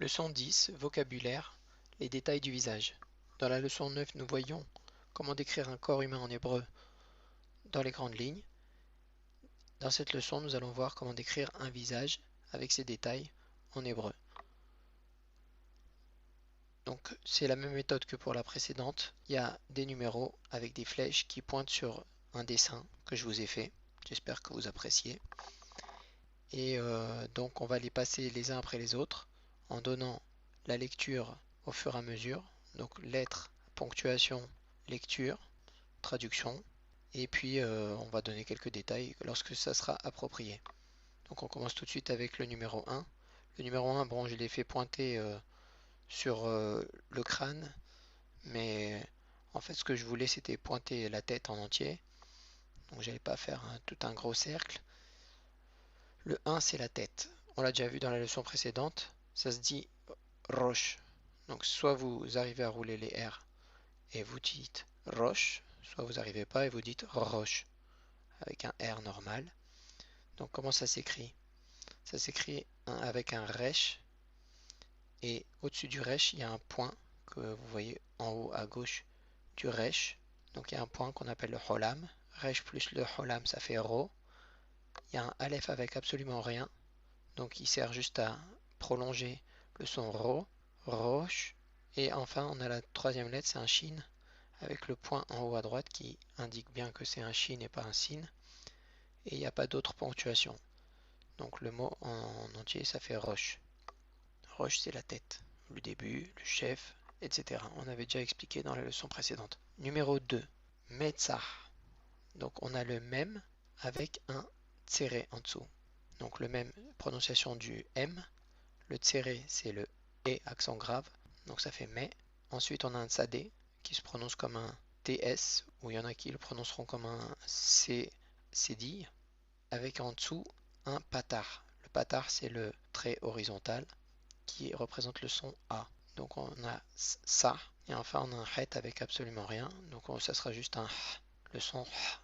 Leçon 10, vocabulaire, les détails du visage. Dans la leçon 9, nous voyons comment décrire un corps humain en hébreu dans les grandes lignes. Dans cette leçon, nous allons voir comment décrire un visage avec ses détails en hébreu. Donc, c'est la même méthode que pour la précédente. Il y a des numéros avec des flèches qui pointent sur un dessin que je vous ai fait. J'espère que vous appréciez. Et donc, on va les passer les uns après les autres en donnant la lecture au fur et à mesure. Donc, lettres, ponctuation, lecture, traduction. Et puis, on va donner quelques détails lorsque ça sera approprié. Donc, on commence tout de suite avec le numéro 1. Le numéro 1, bon, je l'ai fait pointer sur le crâne, mais en fait, ce que je voulais, c'était pointer la tête en entier. Donc, j'allais pas faire tout un gros cercle. Le 1, c'est la tête. On l'a déjà vu dans la leçon précédente. Ça se dit roche. Donc, soit vous arrivez à rouler les R et vous dites roche, soit vous n'arrivez pas et vous dites roche avec un R normal. Donc, comment ça s'écrit? Ça s'écrit avec un resh et au-dessus du resh, il y a un point que vous voyez en haut à gauche du resh. Donc, il y a un point qu'on appelle le holam. Resh plus le holam, ça fait ro. Il y a un aleph avec absolument rien. Donc, il sert juste à prolonger le son ro, roche. Et enfin, on a la troisième lettre, c'est un shin avec le point en haut à droite qui indique bien que c'est un shin et pas un sin. Et il n'y a pas d'autre ponctuation. Donc le mot en entier, ça fait roche. Roche, c'est la tête, le début, le chef, etc. On avait déjà expliqué dans la leçon précédente. Numéro 2, Metzah. Donc on a le même avec un tséré en dessous. Donc le même prononciation du M. Le tséré, c'est le E accent grave. Donc ça fait mais. Ensuite, on a un sadé qui se prononce comme un TS, ou il y en a qui le prononceront comme un cédille, avec en dessous un patar. Le patar, c'est le trait horizontal qui représente le son A. Donc on a ça, et enfin on a un het avec absolument rien. Donc ça sera juste un h, le son h,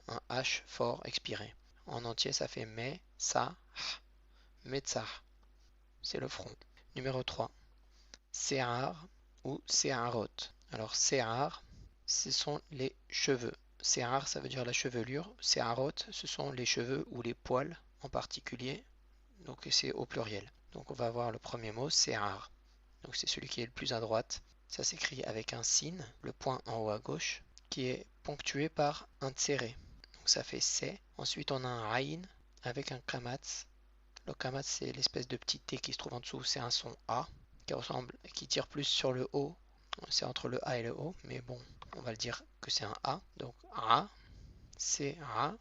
un H fort expiré. En entier, ça fait mais, ça, h, metzah. C'est le front. Numéro 3, Se'ar ou Se'arot. Alors Se'ar, ce sont les cheveux. Se'ar, ça veut dire la chevelure. Se'arot, ce sont les cheveux ou les poils en particulier. Donc c'est au pluriel. Donc on va voir le premier mot, Se'ar. Donc c'est celui qui est le plus à droite. Ça s'écrit avec un sin, le point en haut à gauche, qui est ponctué par un tséré. Donc ça fait Se. Ensuite on a un aïn avec un kamatz. Le kamatz, c'est l'espèce de petit T qui se trouve en dessous. C'est un son A qui ressemble, qui tire plus sur le O. C'est entre le A et le O, mais bon, on va le dire que c'est un A. Donc A, c'est A,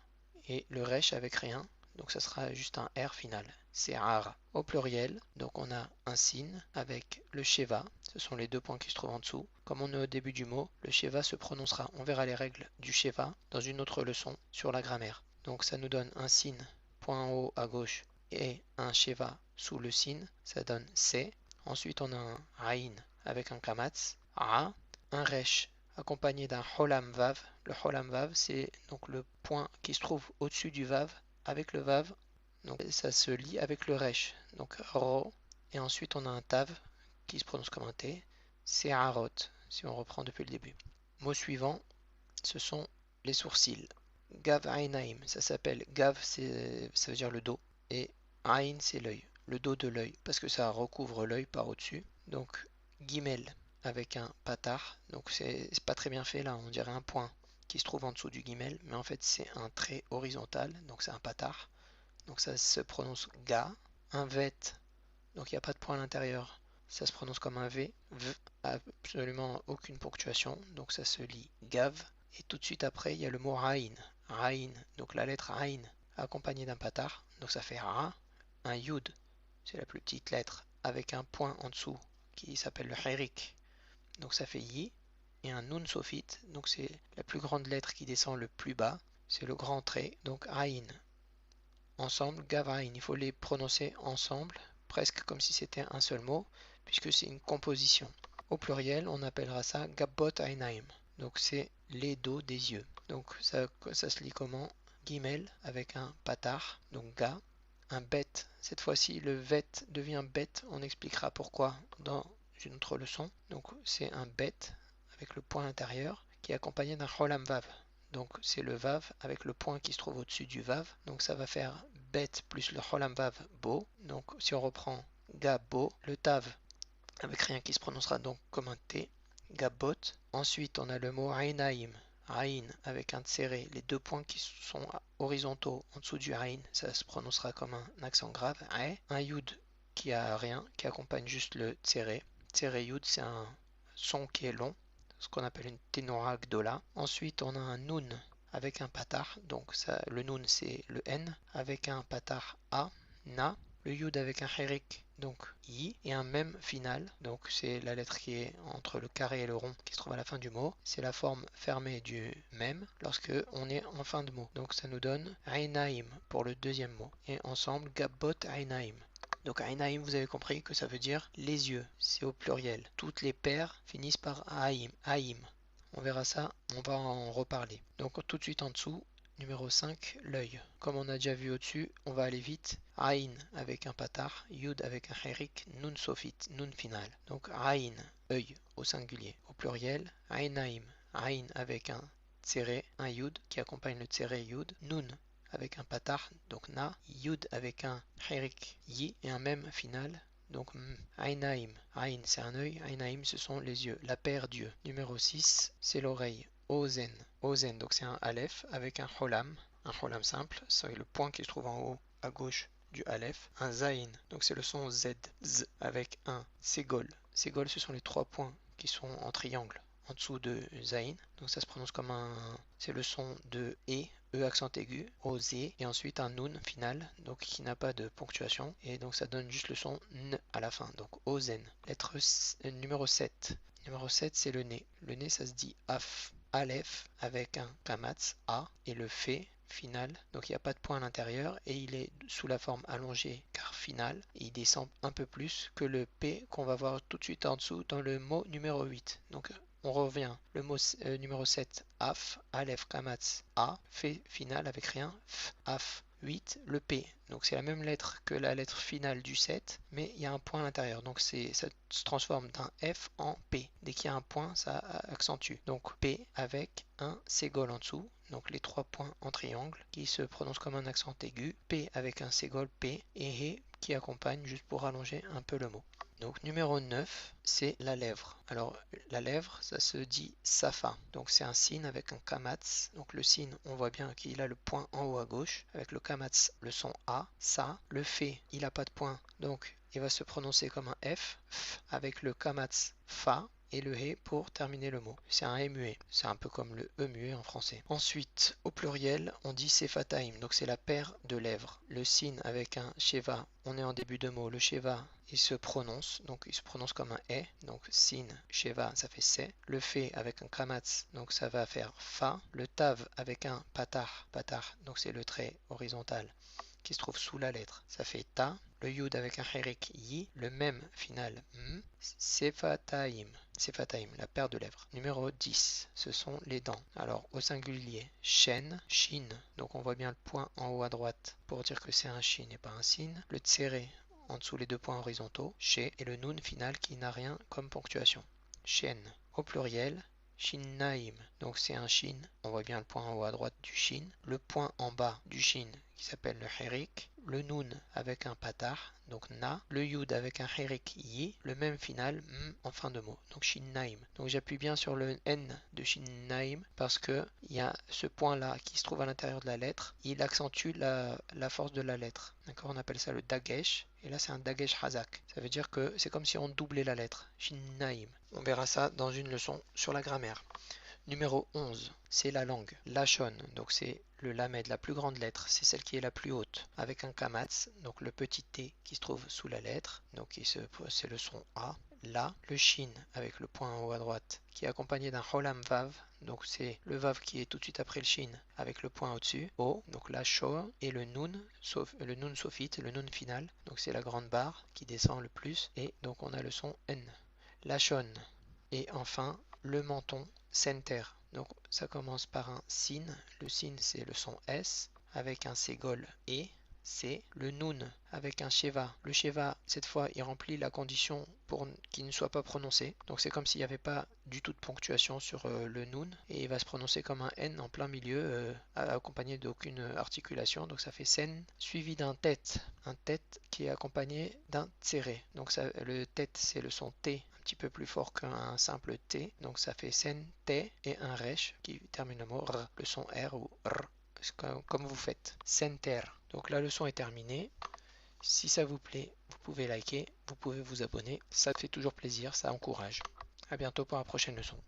et le resh avec rien. Donc ça sera juste un R final. C'est ar. Au pluriel, donc on a un sin avec le sheva. Ce sont les deux points qui se trouvent en dessous. Comme on est au début du mot, le sheva se prononcera. On verra les règles du sheva dans une autre leçon sur la grammaire. Donc ça nous donne un sin, point en haut à gauche, et un sheva sous le sin. Ça donne C. Ensuite on a un aïn avec un kamatz, A, un resh accompagné d'un holam vav. Le holam vav, c'est donc le point qui se trouve au-dessus du vav avec le vav. Donc ça se lie avec le resh. Donc ro. Et ensuite on a un tav qui se prononce comme un T. C'est arot si on reprend depuis le début. Mot suivant, ce sont les sourcils. Gav ainaim, ça s'appelle gav, ça veut dire le dos. Et ain, c'est l'œil, le dos de l'œil, parce que ça recouvre l'œil par au-dessus. Donc gimel avec un patar. Donc c'est pas très bien fait là, on dirait un point qui se trouve en dessous du gimel, mais en fait c'est un trait horizontal, donc c'est un patar. Donc ça se prononce ga. Un vet, donc il n'y a pas de point à l'intérieur, ça se prononce comme un V. V, absolument aucune ponctuation, donc ça se lit gav. Et tout de suite après, il y a le mot raïn. Raïn, donc la lettre raïn accompagnée d'un patar, donc ça fait ra. Un yud, c'est la plus petite lettre, avec un point en dessous qui s'appelle le hirik, donc ça fait yi. Et un nun sophite, donc c'est la plus grande lettre qui descend le plus bas, c'est le grand trait, donc aïn. Ensemble, gavain, il faut les prononcer ensemble, presque comme si c'était un seul mot, puisque c'est une composition. Au pluriel, on appellera ça gabbot ainaim, donc c'est les dos des yeux. Donc ça se lit comment? Gimel avec un patar, donc ga, un bet. Cette fois-ci, le vet devient bet. On expliquera pourquoi dans une autre leçon. Donc c'est un bet avec le point intérieur qui est accompagné d'un cholam vav. Donc c'est le vav avec le point qui se trouve au-dessus du vav. Donc ça va faire bet plus le cholam vav bo. Donc si on reprend gabo, le tav avec rien qui se prononcera donc comme un T, gabot. Ensuite on a le mot ainaim, ain avec un tséré, les deux points qui sont horizontaux en dessous du ain, ça se prononcera comme un accent grave, un yud qui a rien, qui accompagne juste le tséré. Tséré yud c'est un son qui est long, ce qu'on appelle une tenora gdola. Ensuite on a un nun avec un patar, donc ça, le nun c'est le n, avec un patar a, na, le yud avec un hérik, donc i, et un mem final, donc c'est la lettre qui est entre le carré et le rond qui se trouve à la fin du mot. C'est la forme fermée du mem lorsque on est en fin de mot. Donc ça nous donne ainaim pour le deuxième mot. Et ensemble, gabot ainaim. Donc ainaim, vous avez compris que ça veut dire les yeux, c'est au pluriel. Toutes les paires finissent par aim, aim. On verra ça, on va en reparler. Donc tout de suite en dessous, numéro 5, l'œil. Comme on a déjà vu au-dessus, on va aller vite. Aïn avec un patar, yud avec un hérik, nun sofit, nun final. Donc aïn, œil au singulier. Au pluriel, aïnaïm, aïn avec un tséré, un yud qui accompagne le tséré yud, nun avec un patar, donc na, yud avec un hérik, yi, et un même final. Donc, aïnaïm, aïn c'est un œil, aïnaïm ce sont les yeux, la paire d'yeux. Numéro 6, c'est l'oreille. Ozen, Ozen, donc c'est un aleph avec un cholam simple, c'est le point qui se trouve en haut à gauche du aleph. Un zaïn, donc c'est le son Z, Z avec un ségol. Ségol ce sont les trois points qui sont en triangle en dessous de zaïn, donc ça se prononce comme un, c'est le son de E accent aigu, osé, et ensuite un nun final, donc qui n'a pas de ponctuation, et donc ça donne juste le son N à la fin, donc ozen. Lettre numéro 7. Numéro 7 c'est le nez. Le nez ça se dit af, aleph avec un kamatz A, et le fait final, donc il n'y a pas de point à l'intérieur, et il est sous la forme allongée car final, et il descend un peu plus que le P qu'on va voir tout de suite en dessous dans le mot numéro 8. Donc on revient, le mot numéro 7, af, aleph, kamatz, a, fait final avec rien, f, af. 8, le P. Donc c'est la même lettre que la lettre finale du 7, mais il y a un point à l'intérieur. Donc ça se transforme d'un F en P. Dès qu'il y a un point, ça accentue. Donc P avec un ségol en dessous. Donc les trois points en triangle qui se prononcent comme un accent aigu. P avec un ségol P et He qui accompagne juste pour allonger un peu le mot. Donc numéro 9, c'est la lèvre. Alors la lèvre, ça se dit safa. Donc c'est un signe avec un kamatz. Donc le signe, on voit bien qu'il a le point en haut à gauche. Avec le kamatz, le son A, sa. Le fait, il n'a pas de point. Donc il va se prononcer comme un F, f avec le kamatz fa. Et le he pour terminer le mot. C'est un he muet. C'est un peu comme le e muet en français. Ensuite, au pluriel, on dit sefataim. Donc c'est la paire de lèvres. Le signe avec un sheva, on est en début de mot. Le sheva, il se prononce. Donc il se prononce comme un e. Donc sin, sheva, ça fait se. Le fait avec un kamatz, donc ça va faire fa. Le tav avec un patar, patar, donc c'est le trait horizontal qui se trouve sous la lettre, ça fait ta. Le yud avec un hérik yi, le même final m, sefataim, sefataim, la paire de lèvres. Numéro 10, ce sont les dents. Alors au singulier, shen, shin, donc on voit bien le point en haut à droite pour dire que c'est un shin et pas un sin. Le tséré en dessous les deux points horizontaux, she, et le nun final qui n'a rien comme ponctuation. Shen, au pluriel, shinnaim, donc c'est un shin, on voit bien le point en haut à droite du shin, le point en bas du shin qui s'appelle le hérik, le nun avec un patar, donc na, le yud avec un hérik yi, le même final m en fin de mot, donc shinnaim. Donc j'appuie bien sur le n de shinnaim parce que il y a ce point là qui se trouve à l'intérieur de la lettre, il accentue la force de la lettre. D'accord, on appelle ça le dagesh, et là c'est un dagesh hazak. Ça veut dire que c'est comme si on doublait la lettre, shinnaim. On verra ça dans une leçon sur la grammaire. Numéro 11, c'est la langue, lachon, donc c'est le lamed, la plus grande lettre, c'est celle qui est la plus haute, avec un kamatz, donc le petit t qui se trouve sous la lettre, donc c'est le son A. La, le shin avec le point en haut à droite, qui est accompagné d'un cholam vav, donc c'est le vav qui est tout de suite après le shin, avec le point au-dessus, O, donc la sho, et le nun sofit, le nun final, donc c'est la grande barre qui descend le plus, et donc on a le son N. Lachon, et enfin le menton, center. Donc ça commence par un sin. Le sin c'est le son S avec un ségol E. c'est le nun avec un sheva. Le sheva, cette fois, il remplit la condition pour qu'il ne soit pas prononcé. Donc c'est comme s'il n'y avait pas du tout de ponctuation sur le nun. Et il va se prononcer comme un N en plein milieu, accompagné d'aucune articulation. Donc ça fait sen, suivi d'un tête. Un tête qui est accompagné d'un tséré. Donc ça, le tête, c'est le son T, un petit peu plus fort qu'un simple T. Donc ça fait sen, T et un resh qui termine le mot R, le son R ou R. Comme vous faites. Center. Donc la leçon est terminée. Si ça vous plaît, vous pouvez liker, vous pouvez vous abonner. Ça fait toujours plaisir, ça encourage. À bientôt pour la prochaine leçon.